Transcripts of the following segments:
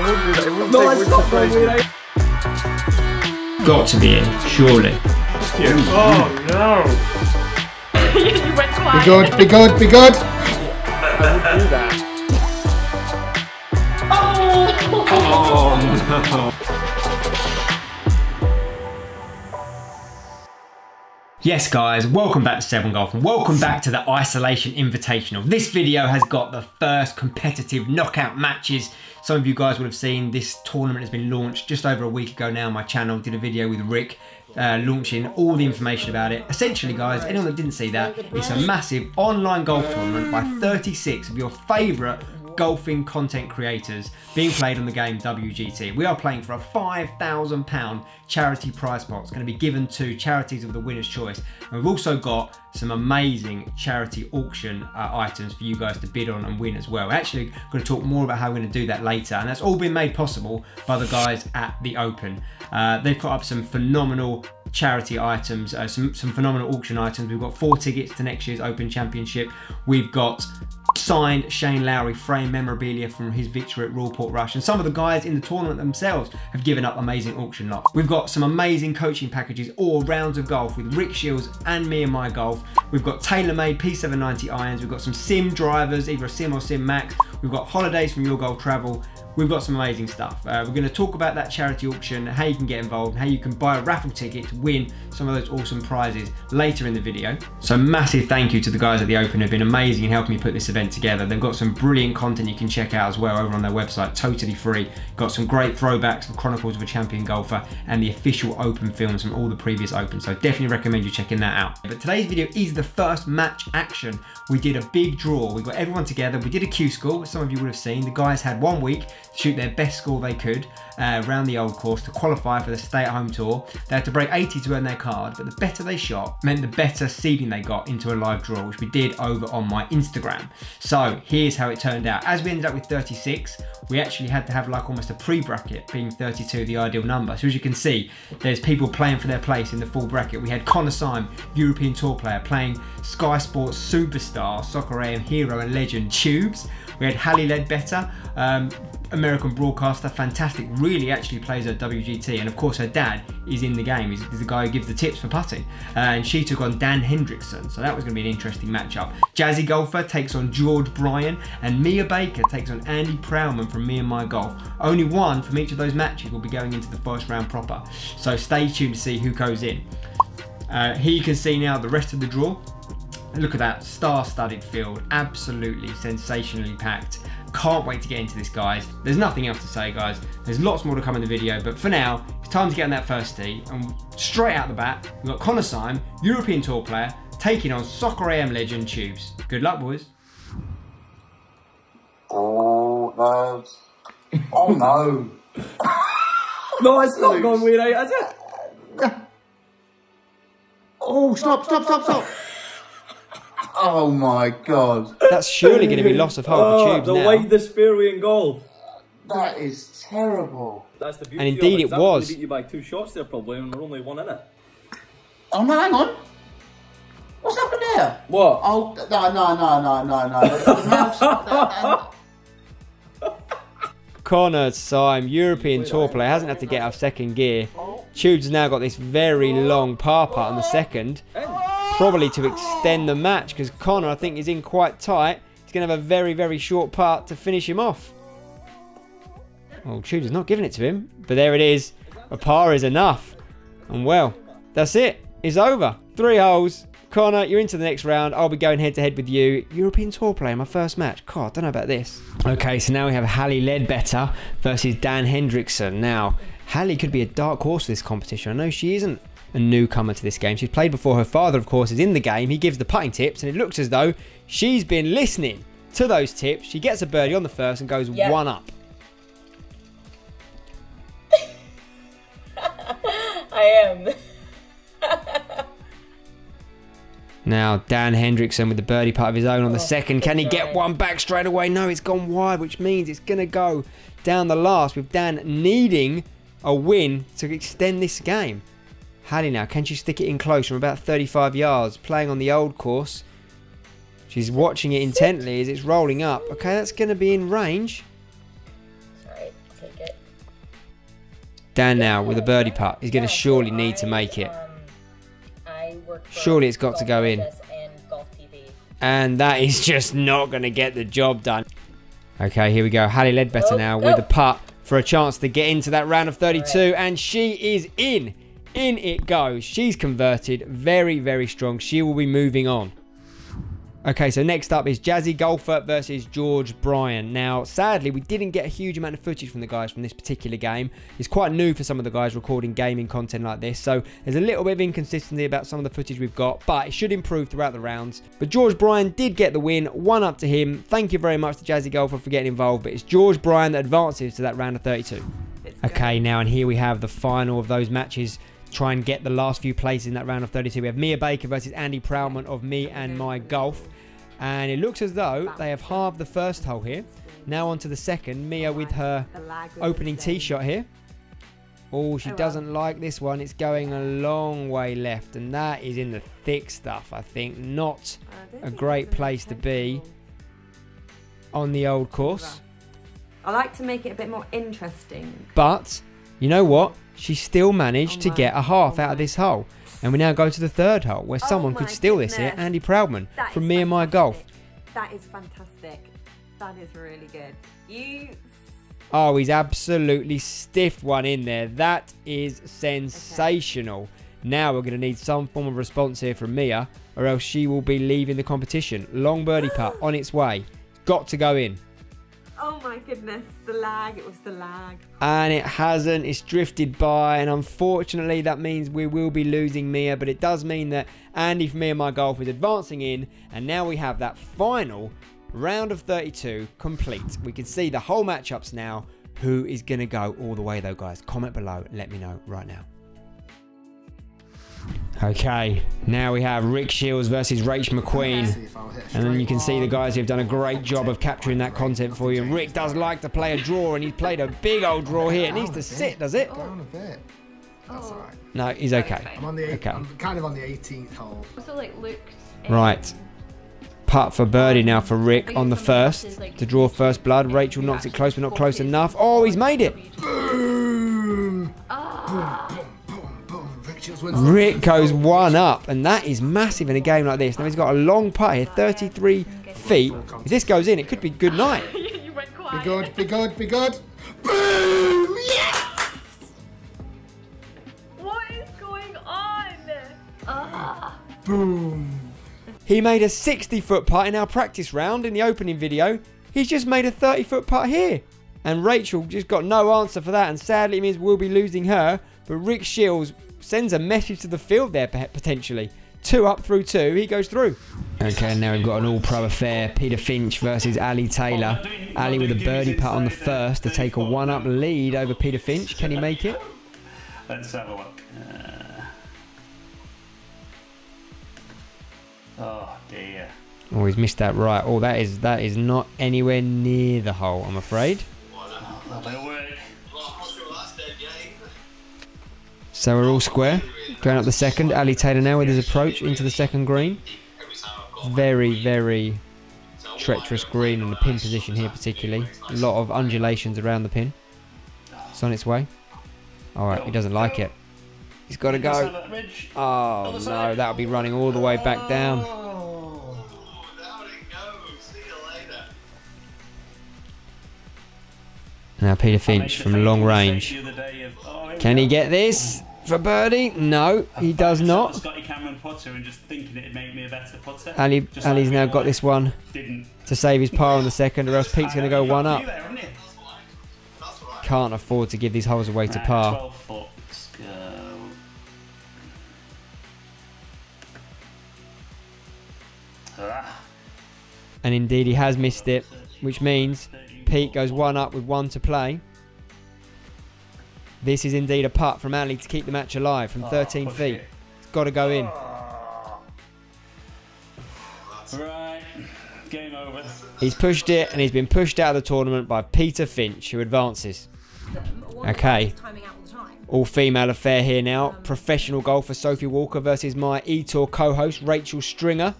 would do that. It wouldn't No, take it's much not to praise going you. Got to be in, surely. Oh no! You went quiet. Be good, be good, be good. I would do that. Oh no! Yes guys, welcome back to 7 Golf and welcome back to the Isolation Invitational. This video has got the first competitive knockout matches. Some of you guys would have seen this tournament has been launched just over a week ago now on my channel. Did a video with Rick launching all the information about it. Essentially guys, anyone that didn't see that, it's a massive online golf tournament by 36 of your favourite golfing content creators being played on the game WGT. We are playing for a £5,000 charity prize pot. It's going to be given to charities of the winner's choice. And we've also got some amazing charity auction items for you guys to bid on and win as well. Actually, I'm going to talk more about how we're going to do that later. And that's all been made possible by the guys at the Open. They've put up some phenomenal charity items, some phenomenal auction items. We've got 4 tickets to next year's Open Championship. We've got signed Shane Lowry frame memorabilia from his victory at Rawport Rush, and some of the guys in the tournament themselves have given up amazing auction lots. We've got some amazing coaching packages, all rounds of golf with Rick Shields and Me and My Golf. We've got tailor-made P790 irons. We've got some sim drivers, either a sim or sim max. We've got holidays from Your Golf Travel. We've got some amazing stuff. We're going to talk about that charity auction, how you can get involved, how you can buy a raffle ticket to win some of those awesome prizes later in the video. So massive thank you to the guys at the Open who've been amazing in helping me put this event together. They've got some brilliant content you can check out as well over on their website, totally free. Got some great throwbacks of Chronicles of a Champion Golfer and the official Open films from all the previous Opens. So definitely recommend you checking that out. But today's video is the first match action. We did a big draw. We got everyone together. We did a Q score, which some of you would have seen. The guys had 1 week to shoot their best score they could around the old course to qualify for the stay-at-home tour. They had to break 80 to earn their card, but the better they shot meant the better seeding they got into a live draw, which we did over on my Instagram. So here's how it turned out. As we ended up with 36, we actually had to have like almost a pre-bracket, being 32 the ideal number. So as you can see, there's people playing for their place in the full bracket. We had Connor Syme, European Tour player, playing Sky Sports superstar, Soccer AM hero and legend Tubes. We had HALLY LEADBETTER, American broadcaster, fantastic, really actually plays at WGT, and of course her dad is in the game. He's the guy who gives the tips for putting, and she took on Dan HENDRIKSON, so that was going to be an interesting matchup. Jazzy Golfer takes on BRYAN, and Mia Baker takes on Andy PROUDMAN from Me and My Golf. Only one from each of those matches will be going into the first round proper, so stay tuned to see who goes in. Here you can see now the rest of the draw. Look at that star-studded field, absolutely sensationally packed. Can't wait to get into this, guys. There's nothing else to say, guys. There's lots more to come in the video, but for now, it's time to get on that first tee. And straight out the bat, we've got Connor Syme, European Tour player, taking on Soccer AM legend Tubes. Good luck, boys. Oh no. Oh no. No, it's not going weird, is it? Oh, stop. Oh my god. That's surely going to be loss of hole for Tubes the now. widest fairway in golf. That is terrible. That's the beauty. And indeed of it was. They beat you by 2 shots there probably, and we're only 1 in it. Oh no, hang on. What's happened there? What? Oh, no. Connor Syme, European Tour player, hasn't had to get out of second gear. Tubes has now got this very long par putt on the second, probably to extend the match, because Connor, I think, is in quite tight. He's going to have a very short putt to finish him off. Oh, Tubes is not giving it to him, but there it is. A par is enough. And well, that's it. It's over. 3 holes. Connor, you're into the next round. I'll be going head-to-head with you. European Tour player, my first match. God, I don't know about this. Okay, so now we have HALLY LEADBETTER versus Dan HENDRIKSON. Now, HALLY could be a dark horse for this competition. I know she isn't a newcomer to this game. She's played before. Her father, of course, is in the game. He gives the putting tips, and it looks as though she's been listening to those tips. She gets a birdie on the first and goes 1 up. I am. Now, Dan HENDRIKSON with the birdie putt of his own on the second. Can he get one back straight away? No, it's gone wide, which means it's going to go down the last, with Dan needing a win to extend this game. HALLY now, can she stick it in close from about 35 yards? Playing on the old course. She's watching it intently as it's rolling up. Okay, that's going to be in range. Sorry, take it. Dan now with a birdie putt. He's going to surely need to make it. Surely it's got to go in. And that is just not going to get the job done. Okay, here we go. HALLY LEADBETTER now with a putt for a chance to get into that round of 32. And she is in. In it goes. She's converted. Very, very strong. She will be moving on. Okay, so next up is Jazzy Golfer versus George Bryan. Now, sadly, we didn't get a huge amount of footage from the guys from this particular game. It's quite new for some of the guys recording gaming content like this, so there's a little bit of inconsistency about some of the footage we've got, but it should improve throughout the rounds. But George Bryan did get the win, 1 up to him. Thank you very much to Jazzy Golfer for getting involved, but it's George Bryan that advances to that round of 32. Okay, now, and here we have the final of those matches. Try and get the last few places in that round of 32. We have Mia Baker versus Andy Proudman of Me and My Golf. And it looks as though they have halved the first hole here. Now on to the second. Mia with her opening tee shot here. Oh, she doesn't like this one. It's going a long way left. And that is in the thick stuff, I think. Not a great place to be on the old course. I like to make it a bit more interesting. But, you know what? She still managed to get a half out of this hole. And we now go to the third hole, where someone could steal this here. Andy Proudman from Me and My Golf. That is fantastic. That is really good. Oh, he's absolutely stiffed one in there. That is sensational. Okay. Now we're going to need some form of response here from Mia, or else she will be leaving the competition. Long birdie putt on its way. Got to go in. Oh my goodness, the lag, it was the lag. And it hasn't, it's drifted by, and unfortunately that means we will be losing Mia, but it does mean that Andy from Me and My Golf is advancing in, and now we have that final round of 32 complete. We can see the whole matchups now. Who is going to go all the way though, guys? Comment below, let me know right now. Okay, now we have Rick Shields versus Rach McQueen. And then you can see the guys who have done a great job of capturing that content for you. And Rick does like to play a draw, and he's played a big old draw here. It needs to sit, does it? Down a bit. That's alright. No, he's okay. I'm on the I'm kind of on the 18th hole. Also, like, right. Putt for birdie now for Rick on the first. To draw first blood. Rachel knocks it close, but not close enough. Oh, he's made it. Boom! Rick goes 1 up, and that is massive in a game like this. Now he's got a long putt here, 33 feet. If this goes in, it could be good night. You went quiet. Be good, be good, be good. Boom! Yes! What is going on? Boom. He made a 60-foot putt in our practice round in the opening video. He's just made a 30-foot putt here. And Rachel just got no answer for that, and sadly it means we'll be losing her. But Rick Shields sends a message to the field there, potentially. 2 up through 2, he goes through. Okay, now we've got an all-pro affair. Peter Finch versus Ali Taylor. Ali with a birdie putt on the first to take a 1-up lead over Peter Finch. Can he make it? Let's have a look. Oh dear. Oh, he's missed that right. Oh, that is not anywhere near the hole, I'm afraid. So we're all square. Going up the second. Ali Taylor now with his approach into the second green. Very, very treacherous green in the pin position here particularly. A lot of undulations around the pin. It's on its way. Alright, he doesn't like it. He's got to go. Oh no, that'll be running all the way back down. Now Peter Finch from long range. Can he get this for birdie? No, he does not. Ali's now got this one to save his par on the second, or else Pete's going to go 1 up. Can't afford to give these holes away to par. And indeed he has missed it, which means Pete goes 1 up with 1 to play. This is indeed a putt from Ali to keep the match alive from 13 feet. It's got to go in. Right, game over. He's pushed it, and he's been pushed out of the tournament by Peter Finch, who advances. Okay. All-female affair here now. Professional golfer Sophie Walker versus my E-Tour co-host Rachel Stringer.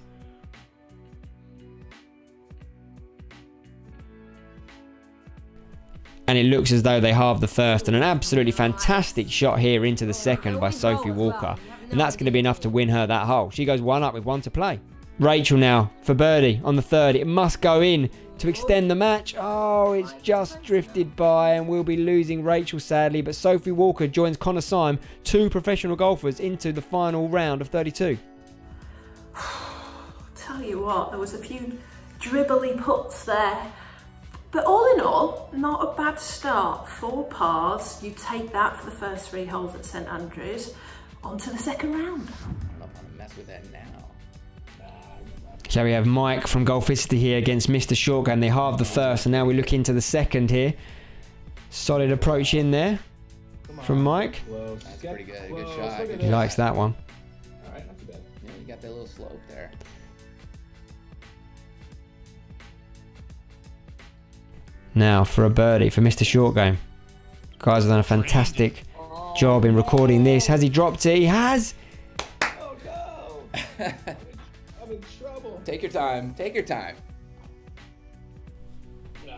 And it looks as though they halved the first, and an absolutely fantastic shot here into the second by Sophie Walker. And that's going to be enough to win her that hole. She goes 1 up with 1 to play. Rachel now for birdie on the third. It must go in to extend the match. Oh, it's just drifted by, and we'll be losing Rachel sadly. But Sophie Walker joins Connor Syme, 2 professional golfers, into the final round of 32. Tell you what, there was a few dribbly putts there. But all in all, not a bad start. 4 pars, you take that for the first 3 holes at St Andrews. On to the second round. I don't know if I want to mess with that now. So we have Mike from Golficity here against Mr. Short Game. They halved the first, and now we look into the second here. Solid approach in there from Mike. That's pretty good. Good shot. Good He likes that one. Alright, not too bad. Yeah, you got that little slope there. Now for a birdie for Mr. Short Game. Guys have done a fantastic job in recording this. Has he dropped it? He has! Oh no! I'm in trouble. Take your time. Take your time.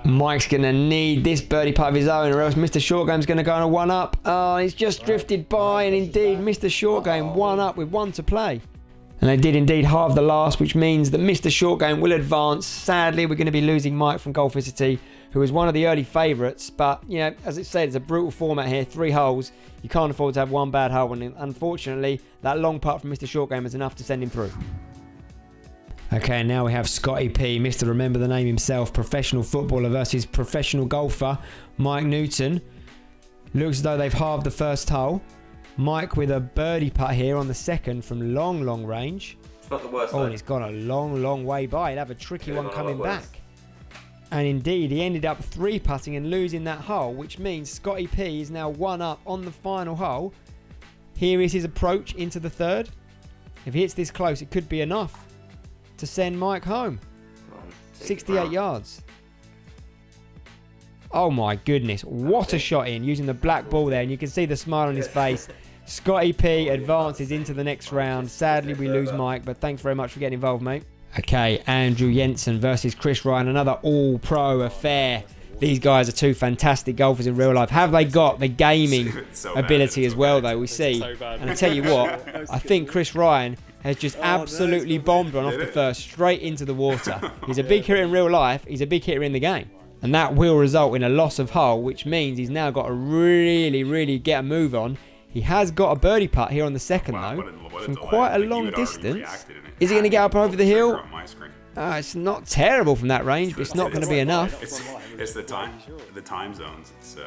Mike's going to need this birdie putt of his own, or else Mr. Short Game's going to go on a 1 up. Oh, he's just drifted by, and indeed Mr. Short Game 1 up with 1 to play. And they did indeed halve the last, which means that Mr. Short Game will advance. Sadly, we're going to be losing Mike from Golficity, who was one of the early favourites. But, you know, as it said, it's a brutal format here. 3 holes. You can't afford to have 1 bad hole. And unfortunately, that long putt from Mr. Short Game is enough to send him through. Okay, and now we have Scotty P, Mr. Remember the Name himself, professional footballer versus professional golfer, Mike Newton. Looks as though they've halved the first hole. Mike with a birdie putt here on the second from long, long range. It's not the worst. Oh, and it's gone a long, long way by. He'd have a tricky one coming back. And indeed, he ended up 3-putting and losing that hole, which means Scotty P is now 1 up on the final hole. Here is his approach into the third. If he hits this close, it could be enough to send Mike home. 68 yards. Oh my goodness, what a shot in, using the black ball there, and you can see the smile on his face. Scotty P advances into the next round. Sadly, we lose Mike, but thanks very much for getting involved, mate. Okay, Andrew Jenson versus Chris Ryan, another all-pro affair. These guys are 2 fantastic golfers in real life. Have they got the gaming ability as well, though, we see. And I tell you what, I think Chris Ryan has just absolutely bombed one off the first, straight into the water. He's a big hitter in real life, he's a big hitter in the game. And that will result in a loss of hole, which means he's now got to really, really get a move on. He has got a birdie putt here on the second, though, from quite a long distance. Is he going to get up over the hill? It's not terrible from that range, but it's not going to be enough. It's the time zones.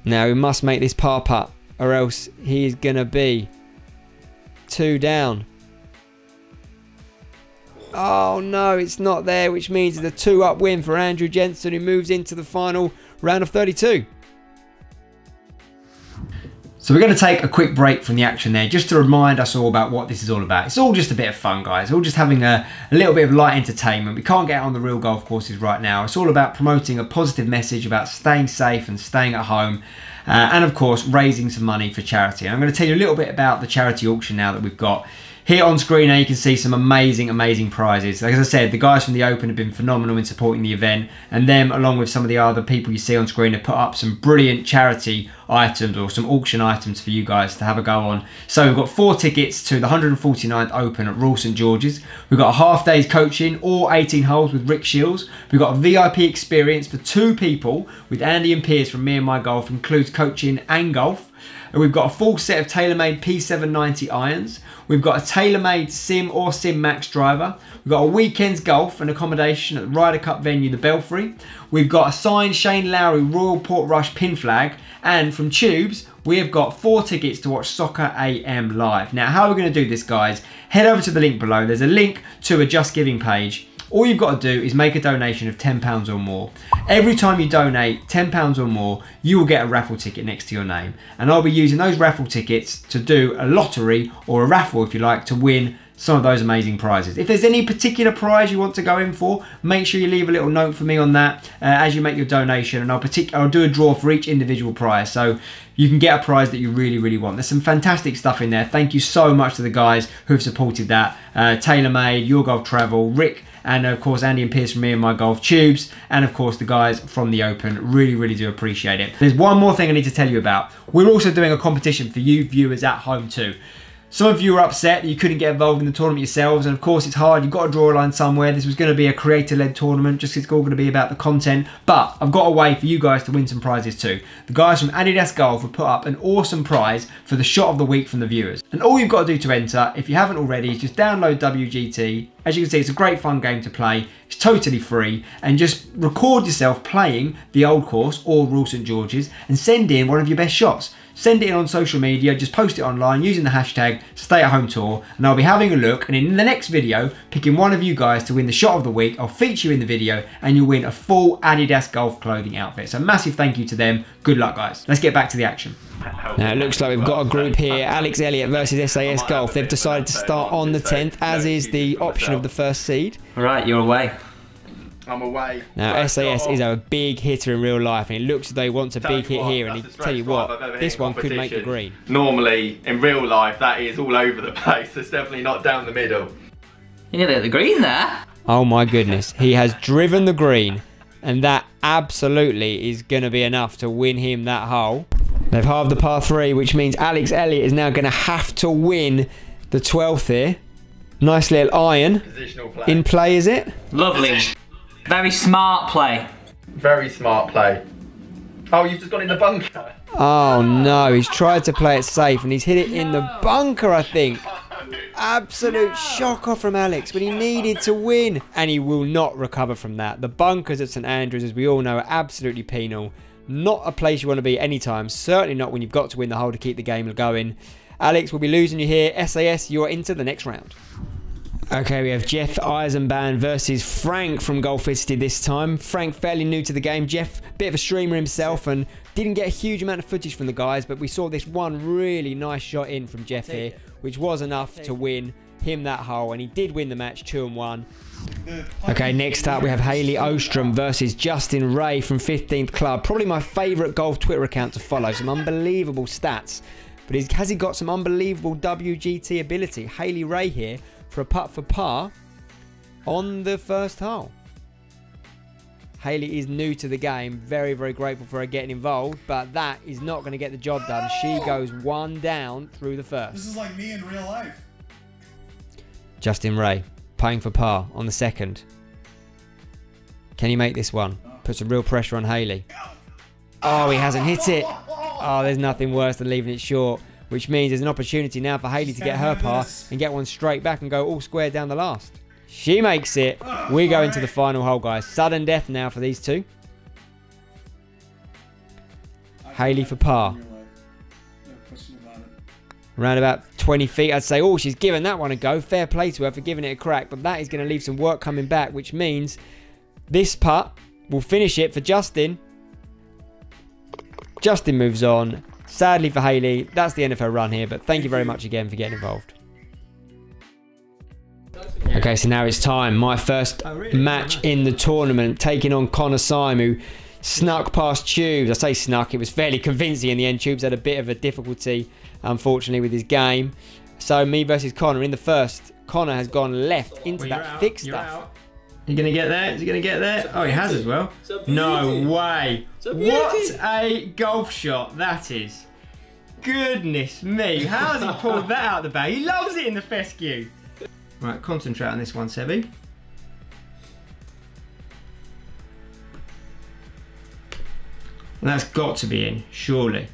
Now we must make this par putt, or else he is going to be 2 down. Oh no, it's not there, which means it's a 2-up win for Andrew Jenson, who moves into the final round of 32. So we're going to take a quick break from the action there, just to remind us all about what this is all about. It's all just a bit of fun, guys. It's all just having a little bit of light entertainment. We can't get on the real golf courses right now. It's all about promoting a positive message about staying safe and staying at home. And of course, raising some money for charity. And I'm going to tell you a little bit about the charity auction now that we've got. Here on screen now you can see some amazing, amazing prizes. Like as I said, the guys from the Open have been phenomenal in supporting the event, and them, along with some of the other people you see on screen, have put up some brilliant charity items or some auction items for you guys to have a go on. So we've got 4 tickets to the 149th Open at Royal St George's. We've got a half day's coaching, all 18 holes with Rick Shields. We've got a VIP experience for 2 people with Andy and Piers from Me and My Golf, includes coaching and golf. And we've got a full set of TaylorMade P790 irons. We've got a TaylorMade Sim or Sim Max driver. We've got a weekend's golf and accommodation at the Ryder Cup venue, the Belfry. We've got a signed Shane Lowry Royal Portrush pin flag. And from Tubes, we have got 4 tickets to watch Soccer AM live. Now, how are we going to do this, guys? Head over to the link below. There's a link to a Just Giving page. All you've got to do is make a donation of £10 or more. Every time you donate £10 or more, you will get a raffle ticket next to your name. And I'll be using those raffle tickets to do a lottery or a raffle, if you like, to win some of those amazing prizes. If there's any particular prize you want to go in for, make sure you leave a little note for me on that as you make your donation, and I'll do a draw for each individual prize, so you can get a prize that you really, really want. There's some fantastic stuff in there. Thank you so much to the guys who have supported that. TaylorMade, Your Golf Travel, Rick, and of course Andy and Piers from Me and My Golf Tubes, and of course the guys from the Open. Really, really do appreciate it. There's one more thing I need to tell you about. We're also doing a competition for you viewers at home too. Some of you were upset that you couldn't get involved in the tournament yourselves, and of course it's hard, you've got to draw a line somewhere. This was going to be a creator-led tournament, just it's all going to be about the content, but I've got a way for you guys to win some prizes too. The guys from Adidas Golf have put up an awesome prize for the shot of the week from the viewers. And all you've got to do to enter, if you haven't already, is just download WGT. As you can see, it's a great fun game to play. It's totally free, and just record yourself playing the old course or Royal St George's and send in one of your best shots. Send it in on social media, just post it online using the hashtag StayAtHomeTour, and I'll be having a look, and in the next video, picking one of you guys to win the shot of the week. I'll feature you in the video, and you'll win a full Adidas golf clothing outfit. So massive thank you to them. Good luck, guys. Let's get back to the action. Now it looks like we've got a group here. Alex Elliott versus SAS Golf. They've decided to start on the 10th, as is the option of the first seed. Right, you're away. I'm away. Now SAS is a big hitter in real life, and it looks as though he wants a big hit here, and he tell you what, this one could make the green. Normally, in real life, that is all over the place. It's definitely not down the middle. You hit the green there. Oh my goodness, he has driven the green, and that absolutely is going to be enough to win him that hole. They've halved the par 3, which means Alex Elliott is now going to have to win the 12th here. Nice little iron. Positional play. In play, is it? Lovely. Very smart play. Very smart play. Oh, you've just gone in the bunker. Oh no, he's tried to play it safe and he's hit it in the bunker, I think. Absolute shocker from Alex when he needed to win. And he will not recover from that. The bunkers at St Andrews, as we all know, are absolutely penal. Not a place you want to be anytime. Certainly not when you've got to win the hole to keep the game going. Alex will be losing you here. SAS, you're into the next round. Okay, we have Jeff Eisenbahn versus Frank from Golficity this time. Frank fairly new to the game. Jeff, bit of a streamer himself and didn't get a huge amount of footage from the guys, but we saw this one really nice shot in from Jeff here, which was enough to win him that hole, and he did win the match 2-1. Okay, next up we have Hayley Ostrom versus Justin Ray from 15th Club. Probably my favourite golf Twitter account to follow. Some unbelievable stats, but has he got some unbelievable WGT ability? Hayley Ray here for a putt for par on the first hole. Hayley is new to the game. Very, very grateful for her getting involved, but that is not going to get the job done. She goes one down through the first. This is like me in real life. Justin Ray putting for par on the second. Can he make this one? Put some real pressure on Hayley. Oh, he hasn't hit it. Oh, there's nothing worse than leaving it short, which means there's an opportunity now for Hayley to get her par and get one straight back and go all square down the last. She makes it. We go into the final hole, guys. Sudden death now for these two. Hayley for par. Around about 20 feet, I'd say. Oh, she's given that one a go. Fair play to her for giving it a crack, but that is going to leave some work coming back, which means this putt will finish it for Justin. Justin moves on. Sadly for Hayley, that's the end of her run here, but thank you very much again for getting involved. Okay, so now it's time. My first match in the tournament, taking on Connor Syme, who snuck past Tubes. I say snuck, it was fairly convincing in the end. Tubes had a bit of a difficulty, unfortunately, with his game. So me versus Connor in the first. Connor has gone left into that thick stuff. You gonna get there? Is he gonna get there? Oh, he has as well. No way. What a golf shot that is. Goodness me. How has he pulled that out of the bag? He loves it in the fescue. Right, concentrate on this one, Sebi. Well, that's got to be in, surely.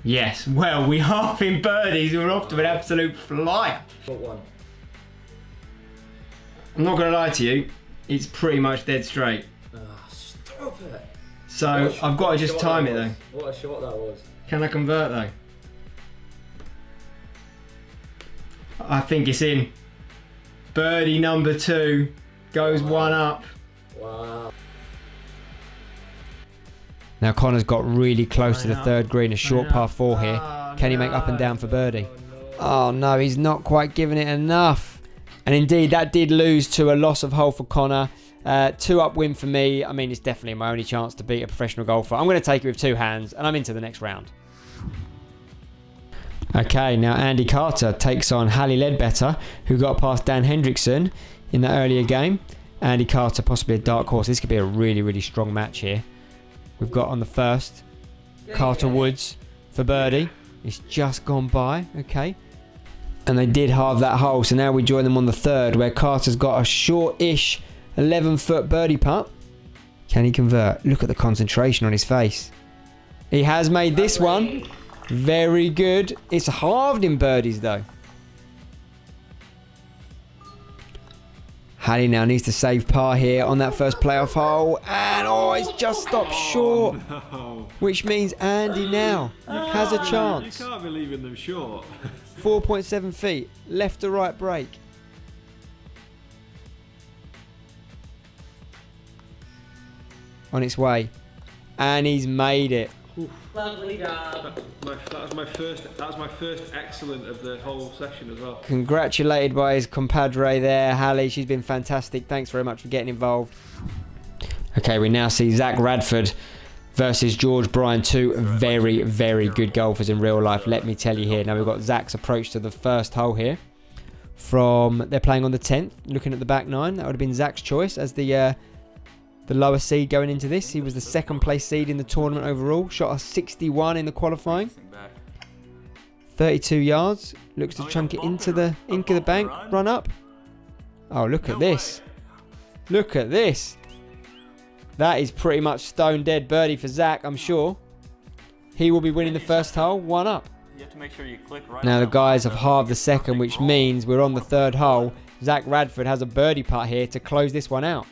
Yes, well, we half in birdies. We're off to an absolute flyer. I'm not going to lie to you. It's pretty much dead straight. Stop it. So I've got to just time it though. What a shot that was. Can I convert though? I think it's in. Birdie number 2 goes one up. Wow. Now Connor's got really close to the third green, a short par 4 here. Can he make up and down for birdie? Oh no, he's not quite giving it enough. And indeed, that did lose to a loss of hole for Connor. 2-up win for me. I mean, it's definitely my only chance to beat a professional golfer. I'm going to take it with 2 hands, and I'm into the next round. Okay, now Andy Carter takes on HALLY LEADBETTER, who got past Dan Hendrickson in the earlier game. Andy Carter, possibly a dark horse. This could be a really, really strong match here. We've got on the first, Carter Woods for birdie. It's just gone by, okay. And they did halve that hole, so now we join them on the third, where Carter's got a short-ish 11-foot birdie putt. Can he convert? Look at the concentration on his face. He has made this one. Very good. It's halved in birdies, though. HALLY now needs to save par here on that first playoff hole. And, oh, it's just stopped short. No. Which means Andy now has a chance. You can't be leaving them short. 4.7 feet. Left to right break. On its way. And he's made it. Lovely job. That was my first excellent of the whole session as well. Congratulated by his compadre there, HALLY. She's been fantastic. Thanks very much for getting involved. Okay, we now see Zach Radford versus George Bryan. 2 very, very good golfers in real life, let me tell you here. Now we've got Zach's approach to the first hole here. They're playing on the 10th, looking at the back 9. That would have been Zach's choice as the lower seed going into this. He was the 2nd place seed in the tournament overall. Shot a 61 in the qualifying. 32 yards. Looks to chunk it into the bank. Run up. Oh, look at this. Look at this. That is pretty much stone dead birdie for Zach, I'm sure. He will be winning the first hole. 1 up. You have to make sure you click right. Now the guys have halved the second, which means we're on the 3rd hole. Zach Radford has a birdie putt here to close this one out.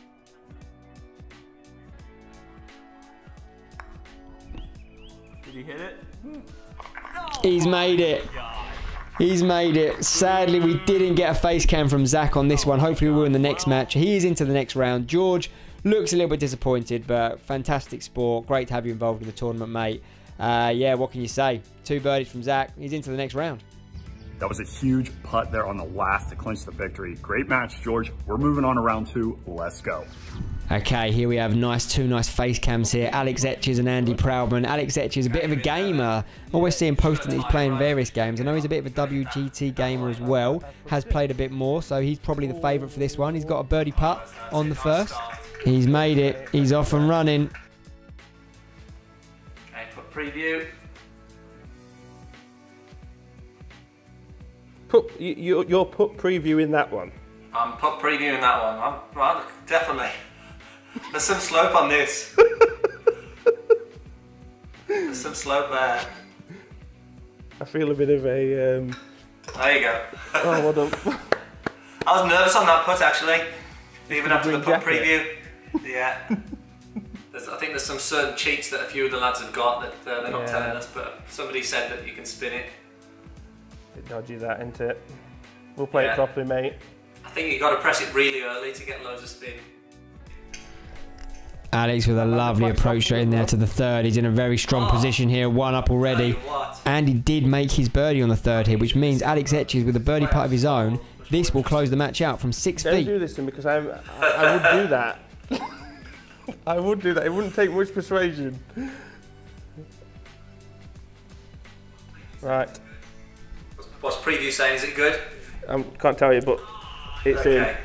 Did he hit it? He's made it. He's made it. Sadly, we didn't get a face cam from Zach on this one. Hopefully we will in the next match. He is into the next round. George looks a little bit disappointed, but fantastic sport. Great to have you involved in the tournament, mate. Yeah, what can you say? 2 birdies from Zach. He's into the next round. That was a huge putt there on the last to clinch the victory. Great match, George. We're moving on to round 2. Let's go. Okay, here we have two nice face cams here. Alex ETCHES and Andy Proudman. Alex ETCHES, a bit of a gamer. Always see him posting that he's playing various games. I know he's a bit of a WGT gamer as well. Has played a bit more, so he's probably the favourite for this one. He's got a birdie putt on the first. He's made it. He's off and running. Okay, put preview. You're put preview in that one. I'm put preview in that one. Well, definitely. There's some slope on this. There's some slope there. I feel a bit of a... There you go. Oh, well done. I was nervous on that putt actually. Even after the putt preview. Yeah. I think there's some certain cheats that a few of the lads have got that they're not telling us, but somebody said that you can spin it. Bit dodgy that, isn't it? We'll play it properly, mate. I think you've got to press it really early to get loads of spin. Alex with a lovely approach straight in there to the 3rd. He's in a very strong position here, 1 up already. And he did make his birdie on the 3rd here, which means Alex ETCHES with a birdie putt of his own. This will close the match out from 6 feet. Don't do this to me because I would do that. I would do that. It wouldn't take much persuasion. Right. What's preview saying? Is it good? Can't tell you, but it's in.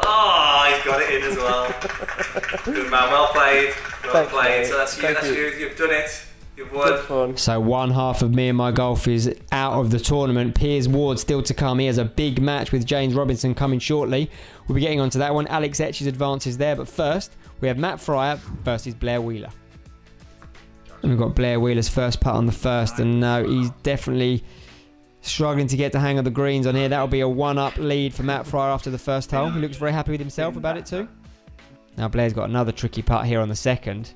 Oh, he's got it in as well. Good man, well played. Well played. So that's you. You've done it. You've won. So 1/2 of me and my golf is out of the tournament. Piers Ward still to come. He has a big match with James Robinson coming shortly. We'll be getting onto that one. Alex ETCHES advances there, but first we have Matt Fryer versus Blair Wheeler. And we've got Blair Wheeler's first putt on the first, and no, he's definitely struggling to get the hang of the greens on here. That'll be a 1-up lead for Matt Fryer after the first hole. He looks very happy with himself about it too. Now Blair's got another tricky putt here on the second.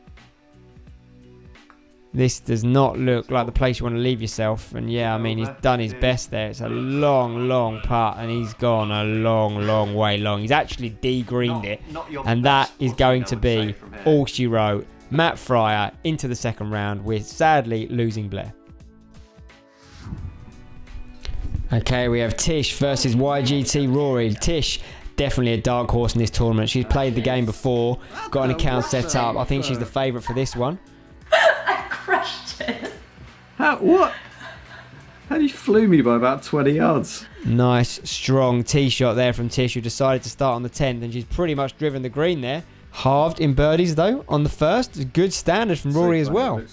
This does not look like the place you want to leave yourself. And yeah, I mean, he's done his best there. It's a long, long putt, and he's gone a long, long way long. He's actually de-greened it. And that is going to be all she wrote. Matt Fryer into the second round with, sadly, losing Blair. Okay, we have Tish versus YGT Rory. Tish, definitely a dark horse in this tournament. She's played the game before, got an account set up. I think she's the favourite for this one. I crushed it. What? How you flew me by about 20 yards. Nice, strong tee shot there from Tish, who decided to start on the 10th, and she's pretty much driven the green there. Halved in birdies, though, on the first. Good standard from Rory as well.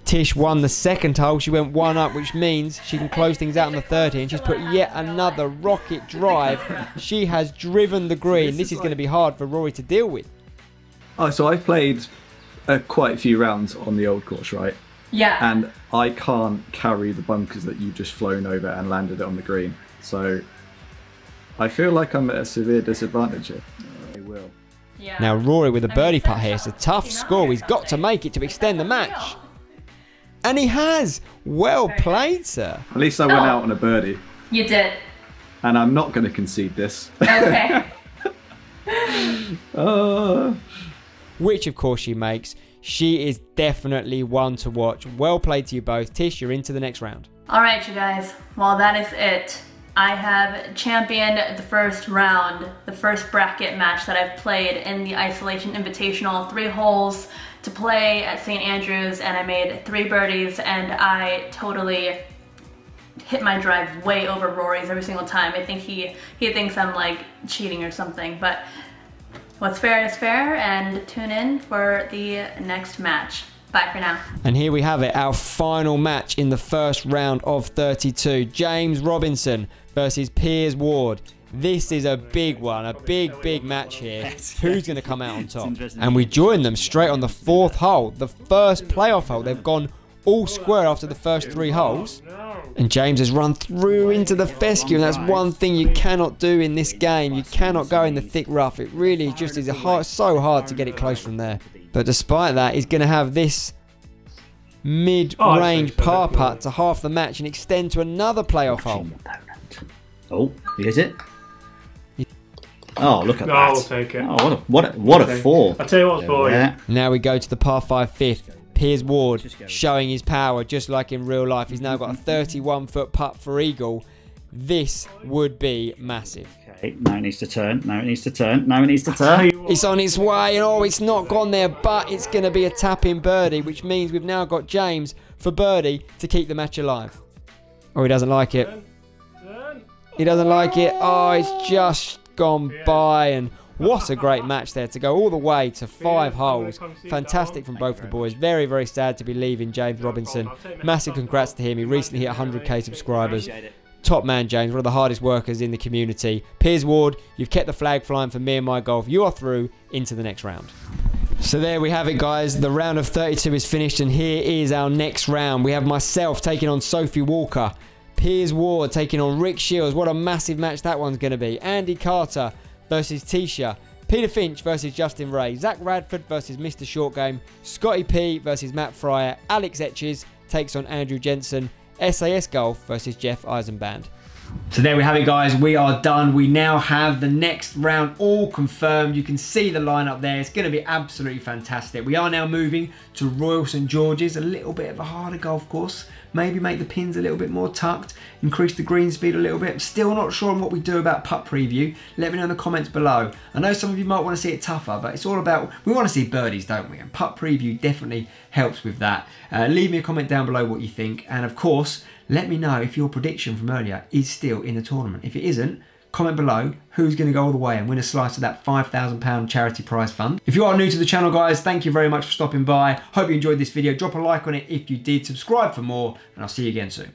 Tish won the second hole. She went one up, which means she can close things out on the 30, and she's put yet another rocket drive. She has driven the green. This is going to be hard for Rory to deal with. Oh, so I've played quite a few rounds on the old course, right? Yeah. And I can't carry the bunkers that you've just flown over and landed it on the green. So I feel like I'm at a severe disadvantage here. I will. Yeah. Now Rory with a birdie putt here. It's a tough score. He's got to make it to extend the match. And he has. Well played, sir. At least I went out on a birdie. You did. And I'm not going to concede this. Okay. Which, of course, she makes. She is definitely one to watch. Well played to you both. Tish, you're into the next round. All right, you guys. Well, that is it. I have championed the first round, the first bracket match that I've played in the Isolation Invitational. 3 holes to play at St. Andrews, and I made 3 birdies, and I totally hit my drive way over Rory's every single time. I think he thinks I'm like cheating or something, but what's fair is fair, and tune in for the next match. Bye for now. And here we have it, our final match in the first round of 32. James Robinson versus Piers Ward. This is a big one, a big match here. Who's going to come out on top? And we join them straight on the 4th hole, the first playoff hole. They've gone all square after the first 3 holes. And James has run through into the fescue, and that's one thing you cannot do in this game. You cannot go in the thick rough. It really just is so hard to get it close from there. But despite that, he's going to have this mid-range par putt to half the match and extend to another playoff hole. Oh, he hit it. Oh, look at that. I'll take it. Oh, what a fall. I'll tell you what's for you. Now we go to the par 5 5th. Piers Ward showing his power just like in real life. He's now got a 31-foot putt for eagle. This would be massive. Okay, now it needs to turn. Now it needs to turn. Now it needs to turn. It's on its way. Oh, it's not gone there, but it's going to be a tap-in birdie, which means we've now got James for birdie to keep the match alive. Oh, he doesn't like it. He doesn't like it. Oh, it's just gone by, and what a great match there to go all the way to 5 holes. Fantastic from both of the boys. Very sad to be leaving James Robinson. Massive congrats to him. He recently hit 100k subscribers. Top man, James, one of the hardest workers in the community. Piers Ward, you've kept the flag flying for me and my golf. You are through into the next round. So there we have it, guys. The round of 32 is finished, and here is our next round. We have myself taking on Sophie Walker. Piers Ward taking on Rick Shields. What a massive match that one's going to be. Andy Carter versus TISHA. Peter Finch versus Justin Ray. Zach Radford versus Mr. Short Game. Scotty P versus Matt Fryer. Alex Etches takes on Andrew Jensen. SAS Golf versus Jeff Eisenband. So there we have it, guys. We are done. We now have the next round all confirmed. You can see the lineup there. It's going to be absolutely fantastic. We are now moving to Royal St George's, a little bit of a harder golf course. Maybe make the pins a little bit more tucked, increase the green speed a little bit. Still not sure on what we do about putt preview. Let me know in the comments below. I know some of you might want to see it tougher, but it's all about, we want to see birdies, don't we? And putt preview definitely helps with that. Leave me a comment down below what you think. And of course, let me know if your prediction from earlier is still in the tournament. If it isn't, comment below who's going to go all the way and win a slice of that £5,000 charity prize fund. If you are new to the channel, guys, thank you very much for stopping by. Hope you enjoyed this video. Drop a like on it if you did. Subscribe for more, and I'll see you again soon.